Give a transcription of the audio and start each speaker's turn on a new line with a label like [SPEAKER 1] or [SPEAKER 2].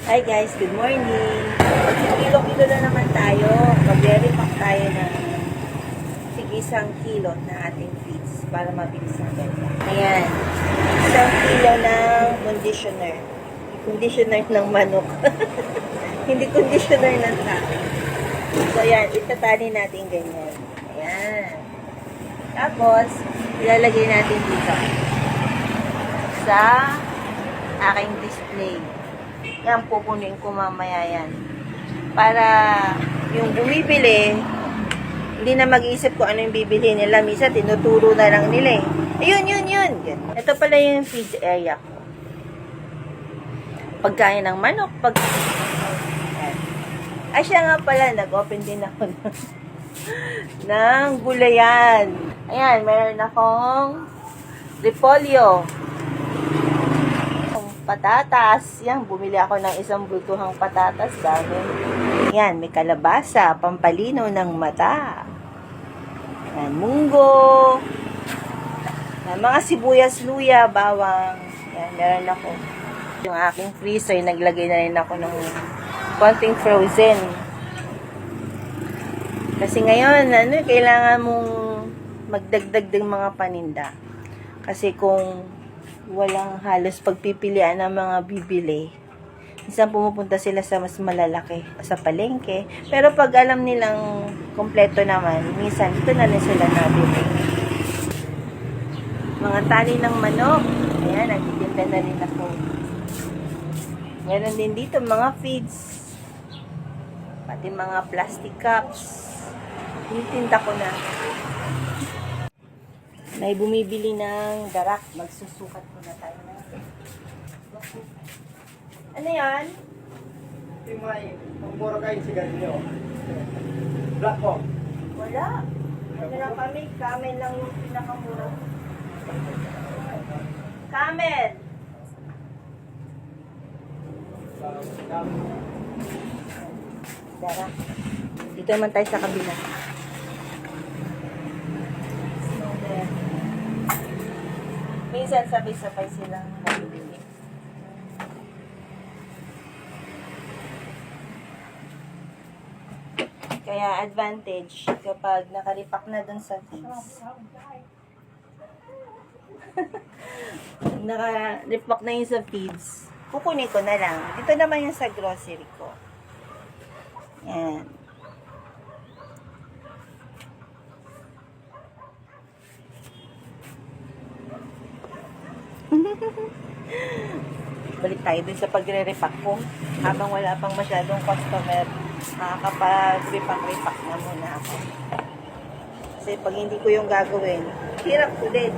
[SPEAKER 1] Hi guys, good morning. Kilo-kilo na naman tayo. Mag-repack tayo ng sige 1 kilo na ating feeds para mabilis ang benta. Ayan. 1 kilo ng conditioner. Conditioner ng manok. Hindi conditioner ng tao. So ayan, itatali natin ganyan. Ayan. Tapos, ilalagay natin dito sa aking display. Yan, pupunin ko mamaya yan. Para yung bumibili, hindi na mag-iisip kung ano yung bibili nila. Misa, tinuturo na lang nila eh. Ayun, yun. Ito pala yung feed area ko. Pagkain ng manok. Ay, siya nga pala, nag-open din ako ng gulayan. Ayan, meron akong repolyo. Patatas. Yan, bumili ako ng isang bultuhang patatas. Dami. Yan, may kalabasa, pampalino ng mata. Yan, munggo. Yan, mga sibuyas, luya, bawang. Yan, meron ako. Yung aking freezer, naglagay na rin ako ng konting frozen. Kasi ngayon, kailangan mong magdagdag ng mga paninda. Kasi kung walang halos pagpipilian ng mga bibili, minsan pumupunta sila sa mas malalaki, sa palengke. Pero pag alam nilang kompleto naman, minsan ito na rin sila nabili. Mga tali ng manok. Ayan, nagtitinda na rin ako. Meron din dito mga feeds. Pati mga plastic cups. Tinitinda ko na. May bumibili ng darak. Magsusukat muna tayo na. Ano yan?
[SPEAKER 2] May mura kayo sigarilyo. Black po.
[SPEAKER 1] Wala. Ano lang kami? Camel lang yung pinakamura. Camel! Darak. Dito naman tayo sa kabila. Minsan sabay-sabay silang nabibili. Kaya advantage kapag nakaripak na dun sa feeds. Nakaripak na yun sa feeds. Kukunin ko na lang. Dito naman yung sa grocery ko. Yan. Balik tayo dun sa pagre-repack ko. Habang wala pang masyadong customer, makakapag-repack na muna ako. Kasi pag hindi ko yung gagawin, hirap ko din.